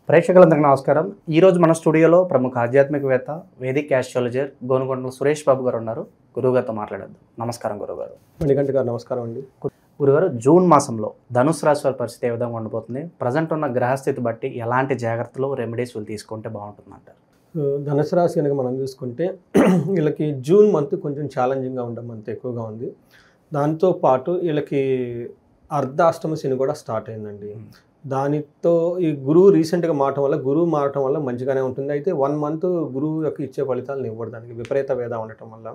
ప్రేక్షకులందరికీ నమస్కారం. ఈరోజు మన స్టూడియోలో ప్రముఖ ఆధ్యాత్మికవేత్త, వేదిక్ యాస్ట్రాలజర్ గోనుగొండల సురేష్ బాబు గారు ఉన్నారు. గురువుగారితో మాట్లాడద్దు. నమస్కారం గురుగారు. మణికంఠ గారు నమస్కారం అండి. గురుగారు, జూన్ మాసంలో ధనుసు రాశి వారి పరిస్థితి ఏ విధంగా ఉండబోతుంది? ప్రజెంట్ ఉన్న గ్రహస్థితి బట్టి ఎలాంటి జాగ్రత్తలు, రెమెడీస్ వీళ్ళు తీసుకుంటే బాగుంటుందంటారు? ధనుసు రాశి కనుక మనం చూసుకుంటే వీళ్ళకి జూన్ మంత్ కొంచెం ఛాలెంజింగ్గా ఉండే మంత్ ఎక్కువగా ఉంది. దాంతోపాటు వీళ్ళకి అర్ధాష్టమ శని కూడా స్టార్ట్ అయిందండి. దానితో ఈ గురువు రీసెంట్గా మారటం వల్ల మంచిగానే ఉంటుంది. అయితే 1 మంత్ గురువు యొక్క ఇచ్చే ఫలితాలను ఇవ్వడు. దానికి విపరీత భేద ఉండటం వల్ల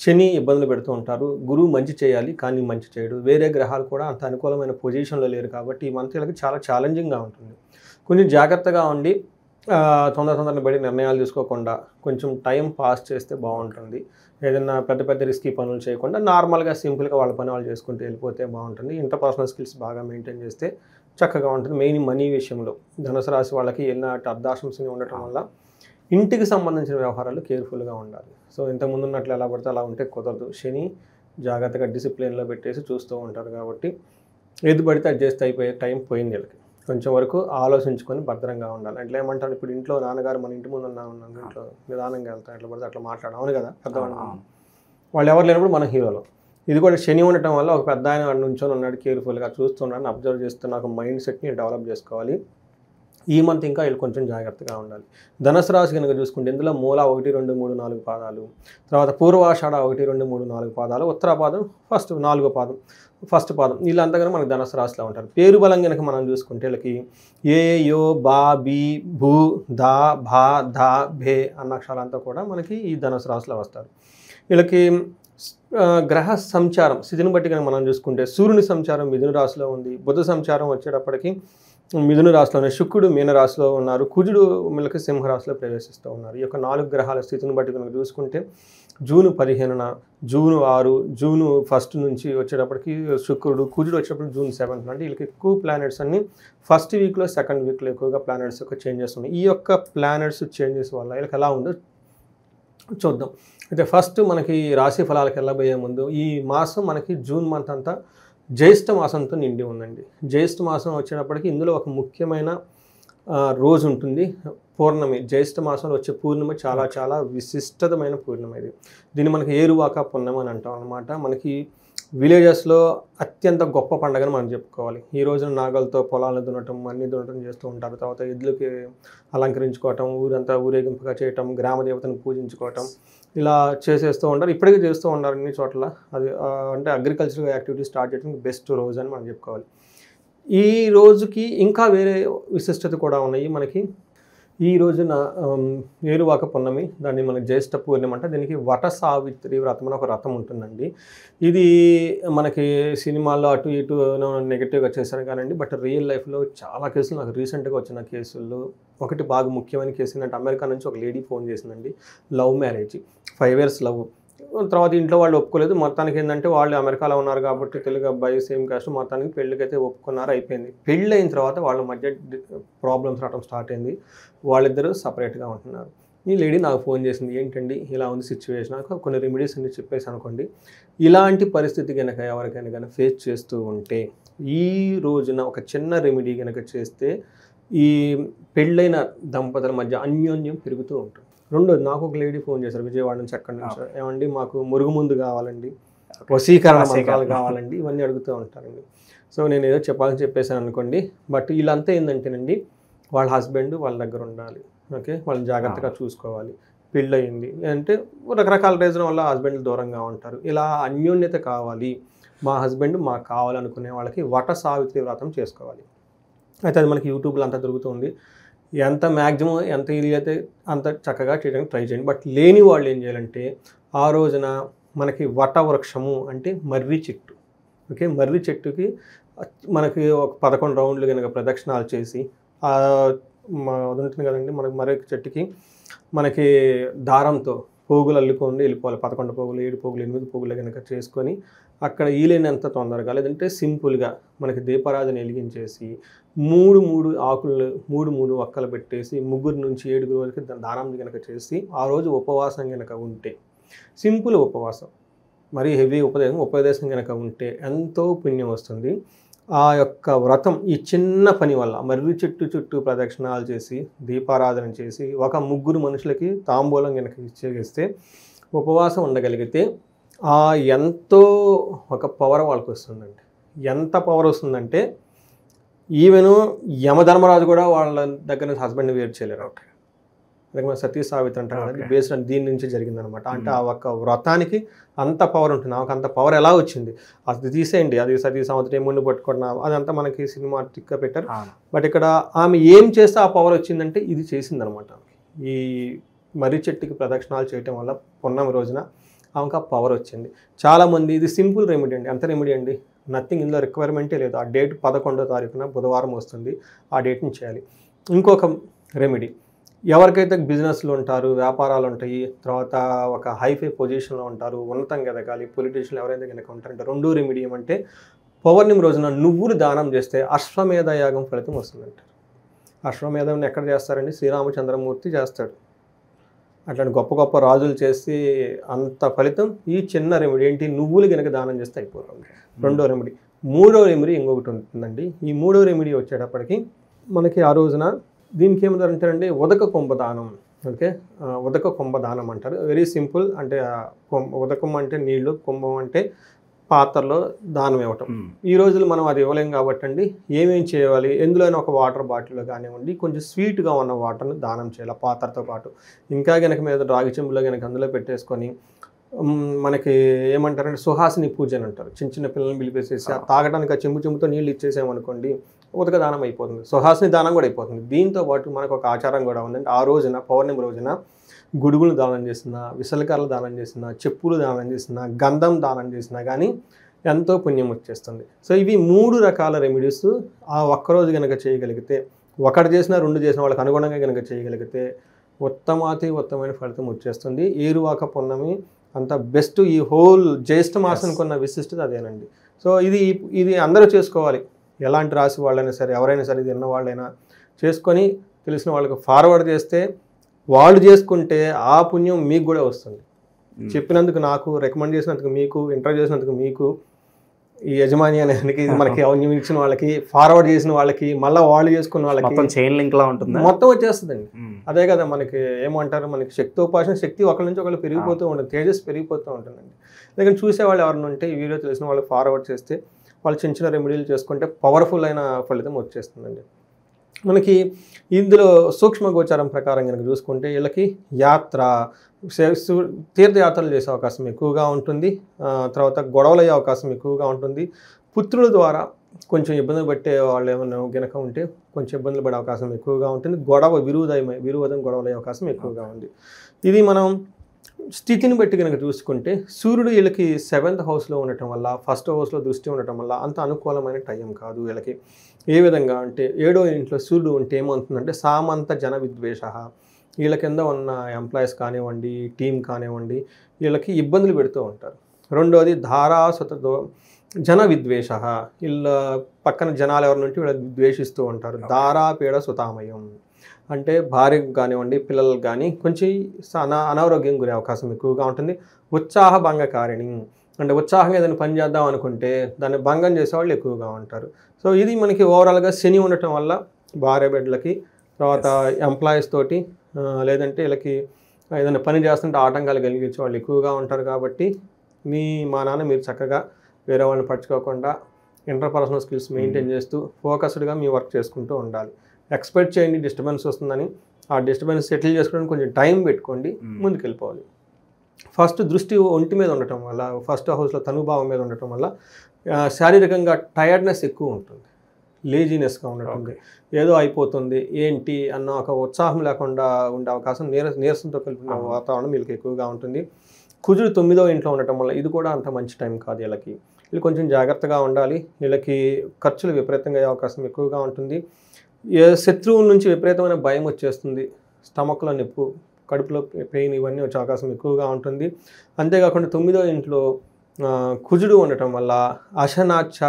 శని ఇబ్బందులు పెడుతూ ఉంటారు. గురువు మంచి చేయాలి కానీ మంచి చేయడు. వేరే గ్రహాలు కూడా అంత అనుకూలమైన పొజిషన్లో లేరు కాబట్టి ఈ మంత్ వీళ్ళకి చాలా ఛాలెంజింగ్గా ఉంటుంది. కొంచెం జాగ్రత్తగా ఉండి తొందరగా బడి నిర్ణయాలు తీసుకోకుండా కొంచెం టైం పాస్ చేస్తే బాగుంటుంది. ఏదైనా పెద్ద రిస్కీ పనులు చేయకుండా నార్మల్గా సింపుల్గా వాళ్ళ పని వాళ్ళు చేసుకుంటూ వెళ్ళిపోతే బాగుంటుంది. ఇంటర్పర్సనల్ స్కిల్స్ బాగా మెయింటైన్ చేస్తే చక్కగా ఉంటుంది. మెయిన్ మనీ విషయంలో ధనుసు రాశి వాళ్ళకి ఎన్నటి అర్ధాష్టమ శని ఉండటం వల్ల ఇంటికి సంబంధించిన వ్యవహారాలు కేర్ఫుల్గా ఉండాలి. సో ఇంతకుముందు ఉన్నట్లు ఎలా పడితే అలా ఉంటే కుదరదు. శని జాగ్రత్తగా డిసిప్లిన్లో పెట్టేసి చూస్తూ ఉంటారు కాబట్టి ఏది పడితే అది చేస్తే అయిపోయే టైం పోయింది వీళ్ళకి. కొంచెం వరకు ఆలోచించుకొని భద్రంగా ఉండాలి. అట్లా ఏమంటారు, ఇప్పుడు ఇంట్లో నాన్నగారు మన ఇంటి ముందు ఉన్నాను, ఇంట్లో నిదానంగా వెళ్తారు, ఎట్లా పడితే అట్లా మాట్లాడడం అవును కదా, పెద్దవాళ్ళు వాళ్ళు ఎవరు లేనప్పుడు మన హీరోలు. ఇది కూడా శని ఉండటం వల్ల ఒక పెద్ద ఆయన నుంచొని ఉన్నాడు, కేర్ఫుల్గా చూస్తున్నాడు, అబ్జర్వ్ చేస్తున్న ఒక మైండ్ సెట్ని డెవలప్ చేసుకోవాలి. ఈ మంత్ ఇంకా వీళ్ళు కొంచెం జాగ్రత్తగా ఉండాలి. ధనుసు రాశి కనుక చూసుకుంటే ఇందులో మూల 1, 2, 3, 4 పాదాలు, తర్వాత పూర్వాషాఢ 1, 2, 3, 4 పాదాలు, ఉత్తరాపాదం ఫస్ట్ పాదం వీళ్ళంతా కనుక మనకి ధనుసు రాశిలో ఉంటారు. పేరు బలం కనుక మనం చూసుకుంటే వీళ్ళకి ఏ, యో, బా, బి, భూ, దా, భా, ధా, భే అన్న అక్షరాలంతా కూడా మనకి ఈ ధనుసు రాశిలో వస్తారు. వీళ్ళకి గ్రహ సంచారం స్థితిని బట్టి కనుక మనం చూసుకుంటే సూర్యుని సంచారం మిథున రాశిలో ఉంది. బుధ సంచారం వచ్చేటప్పటికి మిథున రాశిలోనే, శుక్రుడు మీన రాశిలో ఉన్నారు, కుజుడు వీళ్ళకి సింహరాశిలో ప్రవేశిస్తూ ఉన్నారు. ఈ యొక్క 4 గ్రహాల స్థితిని బట్టి కనుక చూసుకుంటే జూన్ 15న, జూన్ 6, జూన్ 1 నుంచి వచ్చేటప్పటికి శుక్రుడు, కుజుడు వచ్చేటప్పుడు జూన్ 7 అంటే వీళ్ళకి ఎక్కువ ప్లానెట్స్ అన్ని ఫస్ట్ వీక్లో, సెకండ్ వీక్లో ఎక్కువగా ప్లానెట్స్ యొక్క చేంజెస్ ఉన్నాయి. ఈ యొక్క ప్లానెట్స్ చేంజెస్ వల్ల వీళ్ళకి ఎలా ఉందో చూద్దాం. అయితే ఫస్ట్ మనకి రాశి ఫలాలకు వెళ్ళబోయే ముందు ఈ మాసం మనకి జూన్ మంత్ అంతా జ్యేష్ఠ మాసంతో నిండి ఉందండి. జ్యేష్ఠ మాసం వచ్చేటప్పటికి ఇందులో ఒక ముఖ్యమైన రోజు ఉంటుంది, పౌర్ణమి. జ్యేష్ఠ మాసంలో వచ్చే పూర్ణిమ చాలా విశిష్టమైన పూర్ణిమ ఇది. దీన్ని మనకి ఏరువాక పున్నమి అని అంటాం అనమాట. మనకి విలేజెస్లో అత్యంత గొప్ప పండుగని మనం చెప్పుకోవాలి. ఈ రోజున నాగలతో పొలాలను దున్నటం, అన్ని దున్నటం చేస్తూ ఉంటారు. తర్వాత ఎద్దులకి అలంకరించుకోవటం, ఊరంతా ఊరేగింపుగా చేయటం, గ్రామ దేవతను పూజించుకోవటం, ఇలా చేసేస్తూ ఉంటారు. ఇప్పటికీ చేస్తూ ఉంటారు అన్ని చోట్ల. అది అంటే అగ్రికల్చర్ యాక్టివిటీ స్టార్ట్ చేయడానికి బెస్ట్ రోజు అని మనం చెప్పుకోవాలి. ఈ రోజుకి ఇంకా వేరే విశిష్టత కూడా ఉన్నాయి మనకి. ఈ రోజున ఏరువాక పున్నమి, దాన్ని మనకి జ్యేష్ఠ పూర్ణిమ అంటే దీనికి వట సావిత్రి వ్రతం అని ఒక వ్రతం ఉంటుందండి. ఇది మనకి సినిమాల్లో అటు ఇటు నెగిటివ్గా చేశారు కానండి, బట్ రియల్ లైఫ్లో చాలా కేసులు నాకు రీసెంట్గా వచ్చిన కేసుల్లో ఒకటి బాగా ముఖ్యమైన కేసు ఏంటంటే, అమెరికా నుంచి ఒక లేడీ ఫోన్ చేసిందండి. Love marriage, 5 years love. తర్వాత ఇంట్లో వాళ్ళు ఒప్పుకోలేదు. మొత్తానికి ఏంటంటే వాళ్ళు అమెరికాలో ఉన్నారు కాబట్టి తెలుగు అబ్బాయి, సేమ్ కాస్ట్, మొత్తానికి పెళ్ళికైతే ఒప్పుకున్నారు, అయిపోయింది. పెళ్ళి అయిన తర్వాత వాళ్ళ మధ్య ప్రాబ్లమ్స్ రావడం స్టార్ట్ అయింది. వాళ్ళిద్దరూ సపరేట్గా ఉంటున్నారు. ఈ లేడీ నాకు ఫోన్ చేసింది, ఏంటండి ఇలా ఉంది సిచ్యువేషన్, కొన్ని రెమెడీస్ అన్ని చెప్పేసి అనుకోండి. ఇలాంటి పరిస్థితి కనుక ఎవరికైనా కనుక ఫేస్ చేస్తూ ఉంటే ఈ రోజున ఒక చిన్న రెమెడీ కనుక చేస్తే ఈ పెళ్ళైన దంపతుల మధ్య అన్యోన్యం పెరుగుతూ ఉంటుంది. రెండోది, నాకు ఒక లేడీ ఫోన్ చేశారు విజయవాడ నుంచి, అక్కడి నుంచి. ఏమండి మాకు మురుగుముందు కావాలండి, వశీకరణ మంత్రాలు కావాలండి, ఇవన్నీ అడుగుతూ ఉంటారండి. సో నేను ఏదో చెప్పాలని చెప్పేసాను అనుకోండి. బట్ వీళ్ళంతా ఏంటంటేనండి, వాళ్ళ హస్బెండ్ వాళ్ళ దగ్గర ఉండాలి, ఓకే, వాళ్ళని జాగ్రత్తగా చూసుకోవాలి. పెళ్ళయింది అంటే రకరకాల రీజన్ వల్ల హస్బెండ్ దూరంగా ఉంటారు. ఇలా అన్యోన్యత కావాలి, మా హస్బెండ్ మాకు కావాలనుకునే వాళ్ళకి వట సావిత్రి వ్రతం చేసుకోవాలి. అయితే అది మనకి యూట్యూబ్లో అంతా దొరుకుతుంది. ఎంత మ్యాక్సిమం ఎంత ఈజీ అయితే అంత చక్కగా చేయడానికి ట్రై చేయండి. బట్ లేని వాళ్ళు ఏం చేయాలంటే ఆ రోజున మనకి వట వృక్షము అంటే మర్రి చెట్టు, ఓకే, మర్రి చెట్టుకి మనకి ఒక 11 రౌండ్లు కనుక ప్రదక్షిణాలు చేసి అది ఉంటుంది కదండి, మనకి మర్రి చెట్టుకి మనకి దారంతో పోగులు అల్లుకొని వెళ్ళిపోవాలి. 11 పోగులు, 7 పోగులు, 8 పోగులు కనుక చేసుకొని అక్కడ ఈలేనంత తొందరగా, లేదంటే సింపుల్గా మనకి దీపారాధన వెలిగించేసి 3 ఆకులు 3 వక్కలు పెట్టేసి 3 నుంచి 7 వరకు దానం కనుక చేసి ఆ రోజు ఉపవాసం కనుక ఉంటే, సింపుల్ ఉపవాసం, మరీ హెవీ ఉపదేశం కనుక ఉంటే ఎంతో పుణ్యం వస్తుంది. ఆ యొక్క వ్రతం ఈ చిన్న పని వల్ల మర్రి చెట్టు చుట్టూ ప్రదక్షిణాలు చేసి దీపారాధన చేసి ఒక ముగ్గురు మనుషులకి తాంబూలం కనుక ఇచ్చేస్తే ఉపవాసం ఉండగలిగితే ఆ ఎంతో ఒక పవర్ వాళ్ళకి వస్తుందండి. ఎంత పవర్ వస్తుందంటే ఈవెను యమధర్మరాజు కూడా వాళ్ళ దగ్గర నుంచి హస్బెండ్ని వేరు చేయలేరు. అందుకే మన సతీ సావిత్రి అంటారు కదా, బేస్డ్ అని దీని నుంచి జరిగిందనమాట. అంటే ఆ ఒక్క వ్రతానికి అంత పవర్ ఉంటుంది. నాకు అంత పవర్ ఎలా వచ్చింది అది తీసేయండి, అది సతీ సావిత్రి ముందు పట్టుకున్నా అదంతా మనకి సినిమాటిక్గా పెట్టారు. బట్ ఇక్కడ ఆమె ఏం చేస్తే ఆ పవర్ వచ్చిందంటే ఇది చేసిందనమాట. ఈ మర్రి చెట్టుకి ప్రదక్షిణాలు చేయటం వల్ల పున్నమి రోజున ఆమెకు ఆ పవర్ వచ్చింది. చాలామంది ఇది సింపుల్ రెమెడీ అండి. ఎంత రెమెడీ అండి, నథింగ్, ఇందులో రిక్వైర్మెంటే లేదు. ఆ డేట్ 11వ తారీఖున బుధవారం వస్తుంది, ఆ డేట్ని చేయాలి. ఇంకొక రెమెడీ, ఎవరికైతే బిజినెస్లు ఉంటారు, వ్యాపారాలు ఉంటాయి, తర్వాత ఒక హైఫై పొజిషన్లో ఉంటారు, ఉన్నతంగా ఎదగాలి, పొలిటీషియన్లు ఎవరైతే కనుక ఉంటారంటే రెండో రెమెడీ ఏమంటే పౌర్ణమి రోజున నువ్వులు దానం చేస్తే అశ్వమేధ యాగం ఫలితం వస్తుందంటారు. అశ్వమేధం ఎక్కడ చేస్తారండి, శ్రీరామచంద్రమూర్తి చేస్తాడు. అట్లాంటి గొప్ప గొప్ప రాజులు చేసి అంత ఫలితం ఈ చిన్న రెమెడీ ఏంటి, నువ్వులు కనుక దానం చేస్తే అయిపోతుంది. రెండో రెమెడీ. మూడో రెమెడీ ఇంకొకటి ఉంటుందండి. ఈ మూడో రెమెడీ వచ్చేటప్పటికి మనకి ఆ రోజున దీనికి ఏమంటారంటే ఉదక కుంభదానం. ఓకే, ఉదక కుంభదానం అంటారు. Very simple. అంటే ఉదకం అంటే నీళ్లు, కుంభం అంటే పాత్రలో దానం ఇవ్వటం. ఈ రోజులు మనం అది ఇవ్వలేం కాబట్టి అండి ఏమేం చేయాలి, ఎందులోనైనా ఒక వాటర్ బాటిల్లో కానివ్వండి కొంచెం స్వీట్గా ఉన్న వాటర్ని దానం చేయాలి పాత్రతో పాటు. ఇంకా కనుక మీద రాగి చెంబులో కనుక అందులో పెట్టేసుకొని మనకి ఏమంటారంటే సుహాసిని పూజ అని అంటారు. చిన్న చిన్న పిల్లల్ని పిలిపేసేసి తాగడానికి ఆ చెంబుతో నీళ్ళు ఇచ్చేసామనుకోండి ఉదక దానం అయిపోతుంది, సుహాసిని దానం కూడా అయిపోతుంది. దీంతో పాటు మనకు ఒక ఆచారం కూడా ఉందండి. ఆ రోజున పౌర్ణమి రోజున గుడుగులు దానం చేసిన, విసలకర్రలు దానం చేసిన, చెప్పులు దానం చేసిన, గంధం దానం చేసినా కానీ ఎంతో పుణ్యం వచ్చేస్తుంది. సో ఇవి 3 రకాల రెమెడీస్ ఆ ఒక్కరోజు కనుక చేయగలిగితే, ఒకటి చేసినా 2 చేసిన వాళ్ళకి అనుగుణంగా కనుక చేయగలిగితే ఉత్తమైన ఫలితం వచ్చేస్తుంది. ఏరువాక పున్నమి అంత బెస్ట్. ఈ హోల్ జ్యేష్ఠ మాసానికి ఉన్న విశిష్టత అదేనండి. సో ఇది అందరూ చేసుకోవాలి. ఎలాంటి రాశి వాళ్ళైనా సరే, ఎవరైనా సరే, ఇది ఉన్న వాళ్ళైనా చేసుకొని తెలిసిన వాళ్ళకి ఫార్వర్డ్ చేస్తే వాళ్ళు చేసుకుంటే ఆ పుణ్యం మీకు కూడా వస్తుంది. చెప్పినందుకు నాకు, రికమెండ్ చేసినందుకు మీకు, ఇంటర్వ్యూ చేసినందుకు మీకు, ఈ యజమాని అనేది మనకి ఇచ్చిన వాళ్ళకి, ఫార్వర్డ్ చేసిన వాళ్ళకి, మళ్ళీ వాళ్ళు చేసుకున్న వాళ్ళకి చైన్ లింక్ లా ఉంటుంది, మొత్తం వచ్చేస్తుందండి. అదే కదా మనకి ఏమంటారు, మనకి శక్తోపాసన శక్తి ఒకరి నుంచి ఒకరు పెరిగిపోతూ ఉంటుంది, తేజస్ పెరిగిపోతూ ఉంటుందండి. లేకపోతే చూసేవాళ్ళు ఎవరైనా ఉంటే ఈ వీడియో తెలిసిన వాళ్ళకి ఫార్వర్డ్ చేస్తే వాళ్ళు చిన్న చిన్న రెమెడీలు చేసుకుంటే పవర్ఫుల్ అయిన ఫలితం వచ్చేస్తుందండి. మనకి ఇందులో సూక్ష్మ గోచారం ప్రకారం కనుక చూసుకుంటే వీళ్ళకి యాత్ర, తీర్థయాత్రలు చేసే అవకాశం ఎక్కువగా ఉంటుంది. తర్వాత గొడవలు అయ్యే అవకాశం ఎక్కువగా ఉంటుంది. పుత్రుల ద్వారా కొంచెం ఇబ్బందులు పట్టే వాళ్ళు ఏమైనా గనక ఉంటే కొంచెం ఇబ్బందులు పడే అవకాశం ఎక్కువగా ఉంటుంది. విరోధం గొడవలు అయ్యే అవకాశం ఎక్కువగా ఉంది. ఇది మనం స్థితిని బట్టి కనుక చూసుకుంటే సూర్యుడు వీళ్ళకి 7th హౌస్లో ఉండటం వల్ల, 1st హౌస్లో దృష్టి ఉండటం వల్ల అంత అనుకూలమైన టైం కాదు వీళ్ళకి. ఏ విధంగా అంటే 7వ ఇంట్లో సూర్యుడు ఉంటే ఏమవుతుందంటే సామంత జన విద్వేష, వీళ్ళ కింద ఉన్న ఎంప్లాయీస్ కానివ్వండి, టీం కానివ్వండి, వీళ్ళకి ఇబ్బందులు పెడుతూ ఉంటారు. రెండోది ధారాసుతతో జన విద్వేష, వీళ్ళ పక్కన జనాలు ఎవరి నుండి వీళ్ళకి ద్వేషిస్తూ ఉంటారు. దారాపీడ సుతామయం అంటే భార్యకు కానివ్వండి, పిల్లలకు కానీ కొంచెం అనారోగ్యం గురే అవకాశం ఎక్కువగా ఉంటుంది. ఉత్సాహ భంగకారిణి అంటే ఉత్సాహంగా ఏదైనా పని చేద్దాం అనుకుంటే దాన్ని భంగం చేసేవాళ్ళు ఎక్కువగా ఉంటారు. సో ఇది మనకి ఓవరాల్గా శని ఉండటం వల్ల భార్య బిడ్డలకి, తర్వాత ఎంప్లాయీస్ తోటి, లేదంటే వీళ్ళకి ఏదైనా పని చేస్తుంటే ఆటంకాలు కలిగించే వాళ్ళు ఎక్కువగా ఉంటారు. కాబట్టి మా నాన్న మీరు చక్కగా వేరే వాళ్ళని పట్టుకోకుండా ఇంటర్పర్సనల్ స్కిల్స్ మెయింటైన్ చేస్తూ ఫోకస్డ్గా మీ వర్క్ చేసుకుంటూ ఉండాలి. ఎక్స్పెక్ట్ చేయండి డిస్టర్బెన్స్ వస్తుందని, ఆ డిస్టర్బెన్స్ సెటిల్ చేసుకోవడానికి కొంచెం టైం పెట్టుకోండి, ముందుకు వెళ్ళిపోవాలి. ఫస్ట్ దృష్టి ఒంటి మీద ఉండటం వల్ల, 1st హౌస్లో తనుభావం మీద ఉండటం వల్ల శారీరకంగా టైర్డ్నెస్ ఎక్కువ ఉంటుంది, లేజీనెస్గా ఉండటం, ఏదో అయిపోతుంది ఏంటి అన్న ఒక ఉత్సాహం లేకుండా ఉండే అవకాశం, నీరసంతో కలిపిన వాతావరణం వీళ్ళకి ఎక్కువగా ఉంటుంది. కుజుడు 9వ ఇంట్లో ఉండటం వల్ల ఇది కూడా అంత మంచి టైం కాదు వీళ్ళకి. వీళ్ళు కొంచెం జాగ్రత్తగా ఉండాలి. వీళ్ళకి ఖర్చులు విపరీతంగా అయ్యే అవకాశం ఎక్కువగా ఉంటుంది. శత్రువు నుంచి విపరీతమైన భయం వచ్చేస్తుంది, స్టమక్లో నొప్పు, కడుపులో పెయిన్, ఇవన్నీ వచ్చే అవకాశం ఎక్కువగా ఉంటుంది. అంతేకాకుండా 9వ ఇంట్లో కుజుడు ఉండటం వల్ల అశనాచ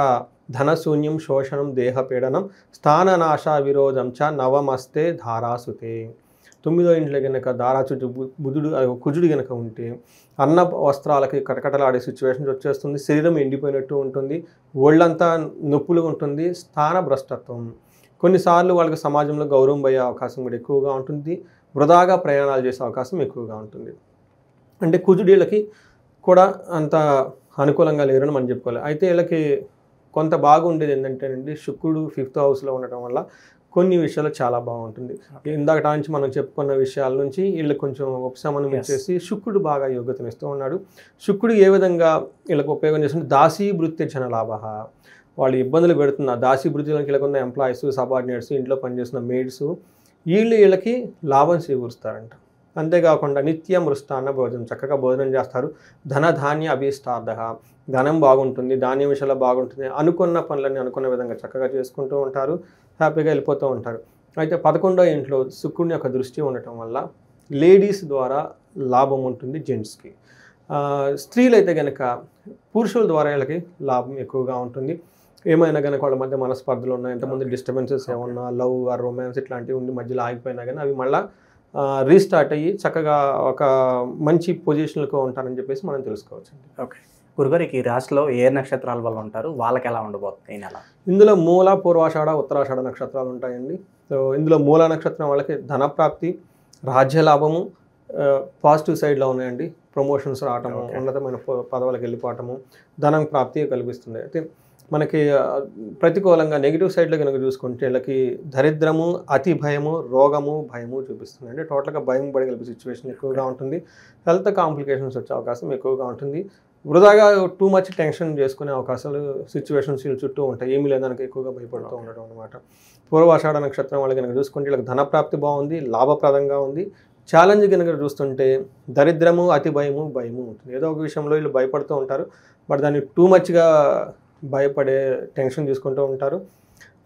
ధనశూన్యం, శోషణం, దేహపీడనం, స్థాననాశ విరోధం చ నవమస్తే ధారాసుతే 9వ ఇంట్లో కనుక దారాచుట్టు బుధుడు కుజుడు కనుక ఉంటే అన్న వస్త్రాలకి కటకటలాడే సిచ్యువేషన్స్ వచ్చేస్తుంది. శరీరం ఎండిపోయినట్టు ఉంటుంది, ఒళ్ళంతా నొప్పులు ఉంటుంది, స్థాన భ్రష్టత్వం. కొన్నిసార్లు వాళ్ళకి సమాజంలో గౌరవం పోయే అవకాశం కూడా ఎక్కువగా ఉంటుంది, వృధాగా ప్రయాణాలు చేసే అవకాశం ఎక్కువగా ఉంటుంది. అంటే కుజుడీళ్ళకి కూడా అంత అనుకూలంగా లేరని మనం చెప్పుకోవాలి. అయితే వీళ్ళకి కొంత బాగుండేది ఏంటంటేనండి, శుక్రుడు 5th హౌస్లో ఉండటం వల్ల కొన్ని విషయాలు చాలా బాగుంటుంది. ఇందాక నుంచి మనం చెప్పుకున్న విషయాల నుంచి వీళ్ళకి కొంచెం ఉపశమనం ఇచ్చేసి శుక్రుడు బాగా యోగ్యతనిస్తూ ఉన్నాడు. శుక్రుడు ఏ విధంగా వీళ్ళకి ఉపయోగం చేస్తుంటే దాసీ వృత్తి జన లాభ. వాళ్ళు ఇబ్బందులు పెడుతున్న దాసీ వృత్తిలోకి వీళ్ళకున్న ఎంప్లాయీస్, సబార్డినేట్స్, ఇంట్లో పనిచేస్తున్న మేడ్స్ వీళ్ళకి లాభం చేకూరుస్తారంట. అంతేకాకుండా నిత్యం మృష్టాన్న భోజనం, చక్కగా భోజనం చేస్తారు. ధనధాన్య అభీష్టార్థ, ధనం బాగుంటుంది, ధాన్యం విషయంలో బాగుంటుంది, అనుకున్న పనులన్నీ అనుకున్న విధంగా చక్కగా చేసుకుంటూ ఉంటారు, హ్యాపీగా వెళ్ళిపోతూ ఉంటారు. అయితే 11వ ఇంట్లో శుక్రుని యొక్క దృష్టి ఉండటం వల్ల లేడీస్ ద్వారా లాభం ఉంటుంది జెంట్స్కి. స్త్రీలు అయితే కనుక పురుషుల ద్వారా వీళ్ళకి లాభం ఎక్కువగా ఉంటుంది. ఏమైనా కనుక వాళ్ళ మధ్య మనస్పర్ధలు ఉన్నాయి, ఇంతకుముందు డిస్టర్బెన్సెస్ ఏమన్నా లవ్ ఆర్ రొమాన్స్ ఇట్లాంటివి ఉండి మధ్యలో ఆగిపోయినా కానీ అవి మళ్ళీ రీస్టార్ట్ అయ్యి చక్కగా ఒక మంచి పొజిషన్లో ఉంటారని చెప్పేసి మనం తెలుసుకోవచ్చు. ఓకే గురుగారికి ఈ రాశిలో ఏ నక్షత్రాల వల్ల ఉంటారు, వాళ్ళకి ఎలా ఉండబోతుంది ఈ నెల? ఇందులో మూల, పూర్వాషాఢ, ఉత్తరాషాఢ నక్షత్రాలు ఉంటాయండి. సో ఇందులో మూల నక్షత్రం వాళ్ళకి ధనప్రాప్తి, రాజ్యలాభము పాజిటివ్ సైడ్లో ఉన్నాయండి. ప్రమోషన్స్ రావటము, ఉన్నతమైన పదవులకు వెళ్ళిపోవటము, ధనం ప్రాప్తి కల్పిస్తుంది. అయితే మనకి ప్రతికూలంగా నెగిటివ్ సైడ్లో కనుక చూసుకుంటే వీళ్ళకి దరిద్రము, అతి భయము, రోగము, భయము చూపిస్తుంది. అంటే టోటల్గా భయం పడి కలిపే సిచ్యువేషన్ ఎక్కువగా ఉంటుంది. హెల్త్ కాంప్లికేషన్స్ వచ్చే అవకాశం ఎక్కువగా ఉంటుంది. వృధాగా టూ మచ్ టెన్షన్ చేసుకునే అవకాశాలు సిచ్యువేషన్స్ వీళ్ళ చుట్టూ ఉంటాయి. ఏమీ లేదానికి ఎక్కువగా భయపడుతూ ఉండడం అనమాట. పూర్వాషాఢ నక్షత్రం వాళ్ళకి కనుక చూసుకుంటే వీళ్ళకి ధనప్రాప్తి బాగుంది, లాభప్రదంగా ఉంది. ఛాలెంజ్ కనుక చూస్తుంటే దరిద్రము, అతి భయము, భయము ఉంటుంది. ఏదో ఒక విషయంలో వీళ్ళు భయపడుతూ ఉంటారు, బట్ దాన్ని టూ మచ్గా భయపడే టెన్షన్ తీసుకుంటూ ఉంటారు.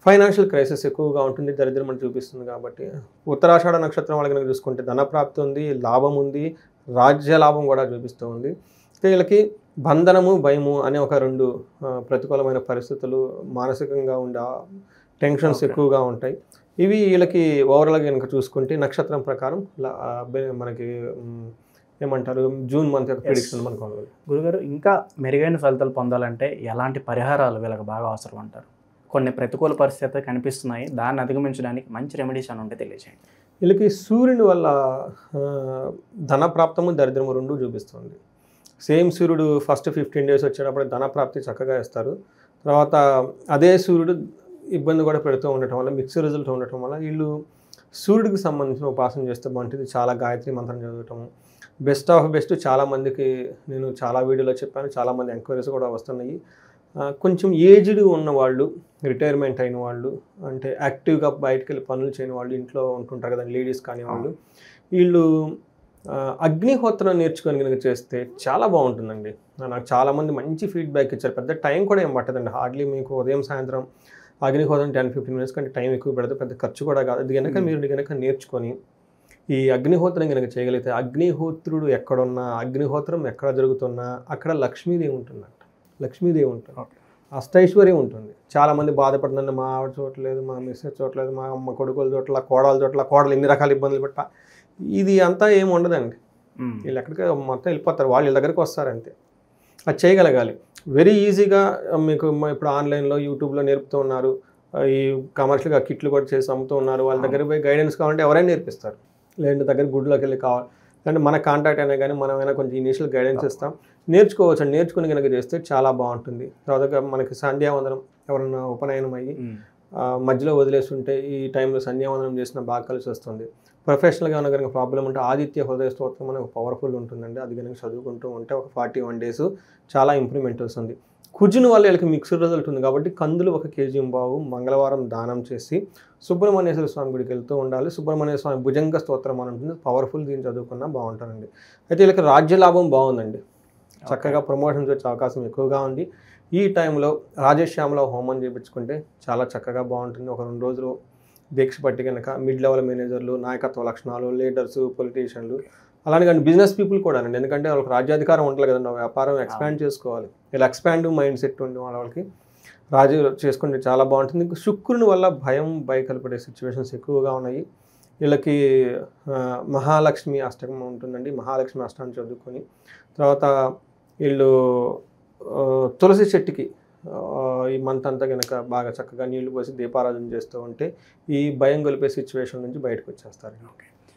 ఫైనాన్షియల్ క్రైసిస్ ఎక్కువగా ఉంటుంది, దరిద్రం అని చూపిస్తుంది. కాబట్టి ఉత్తరాషాఢ నక్షత్రం వాళ్ళకి కనుక చూసుకుంటే ధనప్రాప్తి ఉంది, లాభం ఉంది, రాజ్య లాభం కూడా చూపిస్తూ ఉంది. వీళ్ళకి బంధనము, భయము అనే ఒక 2 ప్రతికూలమైన పరిస్థితులు, మానసికంగా ఉండే టెన్షన్స్ ఎక్కువగా ఉంటాయి. ఇవి వీళ్ళకి ఓవరాల్గా కనుక చూసుకుంటే నక్షత్రం ప్రకారం మనకి ఏమంటారు జూన్ మంత్ యొక్క ప్రిడిక్షన్ మనకు. గురుగారు ఇంకా మెరుగైన ఫలితాలు పొందాలంటే ఎలాంటి పరిహారాలు వీళ్ళకి బాగా అవసరం అంటారు? కొన్ని ప్రతికూల పరిస్థితులు కనిపిస్తున్నాయి, దాన్ని అధిగమించడానికి మంచి రెమెడీస్ అని ఉంటే తెలియజేయండి. వీళ్ళకి సూర్యుని వల్ల ధనప్రాప్తము, దరిద్రము 2 చూపిస్తుంది. సేమ్ సూర్యుడు ఫస్ట్ 15 days వచ్చేటప్పుడు ధనప్రాప్తి చక్కగా ఇస్తారు. తర్వాత అదే సూర్యుడు ఇబ్బంది కూడా పెడుతూ ఉండటం వల్ల, మిక్స్డ్ రిజల్ట్ ఉండటం వల్ల వీళ్ళు సూర్యుడికి సంబంధించిన ఉపాసన చేస్తే బాగుంటుంది. చాలా గాయత్రి మంత్రం చదవటము, బెస్ట్ ఆఫ్ బెస్ట్. చాలామందికి నేను చాలా వీడియోలో చెప్పాను, చాలామంది ఎంక్వైరీస్ కూడా వస్తున్నాయి. కొంచెం ఏజ్డ్ ఉన్నవాళ్ళు, రిటైర్మెంట్ అయిన వాళ్ళు, అంటే యాక్టివ్గా బయటకు వెళ్ళి పనులు చేయని వాళ్ళు, ఇంట్లో ఉంటుంటారు కదండి లేడీస్ కానీ వాళ్ళు, వీళ్ళు అగ్నిహోత్రం నేర్చుకొని కనుక చేస్తే చాలా బాగుంటుందండి. నాకు చాలామంది మంచి ఫీడ్బ్యాక్ ఇచ్చారు. పెద్ద టైం కూడా ఏం పట్టదండి, హార్డ్లీ మీకు ఉదయం సాయంత్రం అగ్నిహోత్రం 10-15 minutes కంటే టైం ఎక్కువ పెడితే పెద్ద ఖర్చు కూడా కాదు. అది కనుక మీరు కనుక నేర్చుకొని ఈ అగ్నిహోత్రం కనుక చేయగలిగితే, అగ్నిహోత్రుడు ఎక్కడున్నా, అగ్నిహోత్రం ఎక్కడ జరుగుతున్నా అక్కడ లక్ష్మీదేవి ఉంటుందంట. లక్ష్మీదేవి ఉంటుంది, అష్టైశ్వర్యం ఉంటుంది. చాలామంది బాధపడుతుందండి, మా ఆవిడ చూడలేదు, మా మిస్సెస్ చూడలేదు, మా అమ్మ కొడుకుల చోట్ల, కోడల చోట్ల, కోడలు ఎన్ని రకాల ఇబ్బందులు పెట్టా. ఇది అంతా ఏమి ఉండదండి. వీళ్ళు ఎక్కడికి మొత్తం వెళ్ళిపోతారు, వాళ్ళు వీళ్ళ దగ్గరికి వస్తారంతే. అది చేయగలగాలి వెరీ ఈజీగా. మీకు ఇప్పుడు ఆన్లైన్లో, యూట్యూబ్లో నేర్పుతూ ఉన్నారు. ఈ కమర్షియల్గా కిట్లు కూడా చేసి అమ్ముతూ ఉన్నారు. వాళ్ళ దగ్గర పోయి గైడెన్స్ కావాలంటే ఎవరైనా నేర్పిస్తారు. లేదంటే దగ్గర గుడ్లోకి వెళ్ళి కావాలి అంటే మన కాంటాక్ట్ అయినా కానీ మనమైనా కొంచెం ఇనీషియల్ గైడెన్స్ ఇస్తాం. నేర్చుకోవచ్చు అండి, నేర్చుకుని కనుక చేస్తే చాలా బాగుంటుంది. తర్వాత మనకి సంధ్యావందనం, ఎవరన్నా ఉపనయనం అయ్యి మధ్యలో వదిలేస్తుంటే ఈ టైంలో సంధ్యావందనం చేసిన బాగా కలిసి వస్తుంది. ప్రొఫెషనల్గా ఉన్న కనుక ప్రాబ్లం ఉంటే ఆదిత్య హృదయ స్తోత్రం అనేది ఒక పవర్ఫుల్ ఉంటుందండి. అది కనుక చదువుకుంటూ ఉంటే ఒక 41 days చాలా ఇంప్రూవ్మెంట్ వస్తుంది. కుజుని వల్ల వీళ్ళకి మిక్స్డ్ రిజల్ట్ ఉంది కాబట్టి కందులు 1 kg మంగళవారం దానం చేసి సుబ్రహ్మణ్యేశ్వర స్వామి గుడికి వెళ్తూ ఉండాలి. సుబ్రహ్మణ్య స్వామి భుజంగ స్తోత్రం అని ఉంటుంది, పవర్ఫుల్. దీన్ని చదువుకున్నా బాగుంటుందండి. అయితే వీళ్ళకి రాజ్యలాభం బాగుందండి, చక్కగా ప్రమోషన్స్ వచ్చే అవకాశం ఎక్కువగా ఉంది. ఈ టైంలో రాజశ్యామలో హోమం చేయించుకుంటే చాలా చక్కగా బాగుంటుంది. ఒక 2 రోజులు దీక్ష పట్టి కనుక మిడ్ లెవెల్ మేనేజర్లు, నాయకత్వ లక్షణాలు, లీడర్స్, పొలిటీషియన్లు, అలానే కానీ బిజినెస్ పీపుల్ కూడా అండి. ఎందుకంటే వాళ్ళకి రాజ్యాధికారం ఉంటుంది కదండి, వ్యాపారం ఎక్స్పాండ్ చేసుకోవాలి. ఇలా ఎక్స్పాండివ్ మైండ్ సెట్ ఉంది వాళ్ళకి, రాజు చేసుకుంటే చాలా బాగుంటుంది. శుక్రుని వల్ల భయం, భయకల్పడే సిచ్యువేషన్స్ ఎక్కువగా ఉన్నాయి. వీళ్ళకి మహాలక్ష్మి అష్టకం ఉంటుందండి. మహాలక్ష్మి అష్టకం చదువుకొని తర్వాత వీళ్ళు తులసి చెట్టుకి ఈ మంత్ అంతా కనుక బాగా చక్కగా నీళ్లు పోసి దీపారాధన చేస్తూ ఉంటే ఈ భయం గొలిపే సిచ్యువేషన్ నుంచి బయటకు వచ్చేస్తారు.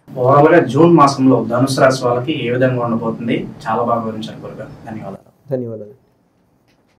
ఓవరాల్గా జూన్ మాసంలో ధనుసు రాశి వాళ్ళకి ఏ విధంగా ఉండబోతుంది చాలా బాగా వివరించారు గురుగారు. ధన్యవాదాలు. ధన్యవాదాలు.